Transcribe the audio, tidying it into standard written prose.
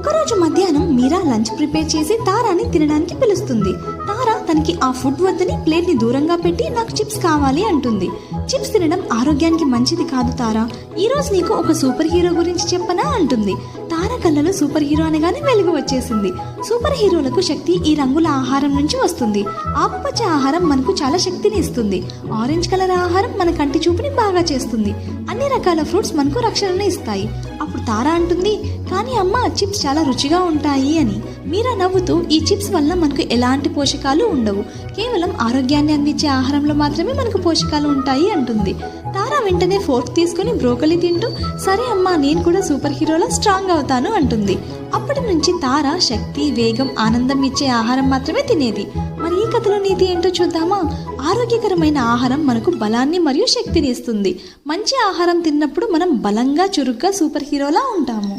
ఒకరోజు మధ్యాహ్నం మీరా lunch prepare చేసి తారాని తినడానికి పిలుస్తుంది. తారా తనకి ఆ ఫుడ్ వద్దని ప్లేట్ ని దూరంగా పెట్టి నాకు చిప్స్ కావాలి అంటుంది. చిప్స్ తినడం ఆరోగ్యానికి మంచిది కాదు తారా, ఈ రోజు నీకు ఒక సూపర్ హీరో గురించి చెప్పనా అంటుంది. తారా కళ్ళలో సూపర్ హీరో అనగానే వెలుగు వచ్చేసింది. సూపర్ హీరోలకు శక్తి ఈ రంగుల ఆహారం నుంచి వస్తుంది. ఆకుపచ్చ ఆహారం మనకు చాలా శక్తిని ఇస్తుంది. ఆరెంజ్ కలర్ ఆహారం మన కంటి చూపుని బాగా చేస్తుంది. అన్ని రకాల ఫ్రూట్స్ మనకు రక్షణను ఇస్తాయి. అప్పుడు తారా అంటుంది, కానీ అమ్మ చిప్స్ చాలా రుచిగా ఉంటాయి అని. మీరా నవ్వుతూ, ఈ చిప్స్ వల్ల మనకు ఎలాంటి పోషకాలు ఉండవు, కేవలం ఆరోగ్యాన్ని అందించే ఆహారంలో మాత్రమే మనకు పోషకాలు ఉంటాయి అంటుంది. తారా వెంటనే ఫోర్క్ తీసుకుని బ్రోకలీ తింటూ, సరే అమ్మా నేను కూడా సూపర్ హీరోలా స్ట్రాంగ్ అవుతాను అంటుంది. అప్పటి నుంచి తారా శక్తి, వేగం, ఆనందం ఇచ్చే ఆహారం మాత్రమే తినేది. మరి ఈ కథలో నీతి ఏంటో చూద్దామా? ఆరోగ్యకరమైన ఆహారం మనకు బలాన్ని మరియు శక్తిని ఇస్తుంది. మంచి ఆహారం తిన్నప్పుడు మనం బలంగా, చురుగ్గా సూపర్ హీరోలా ఉంటాము.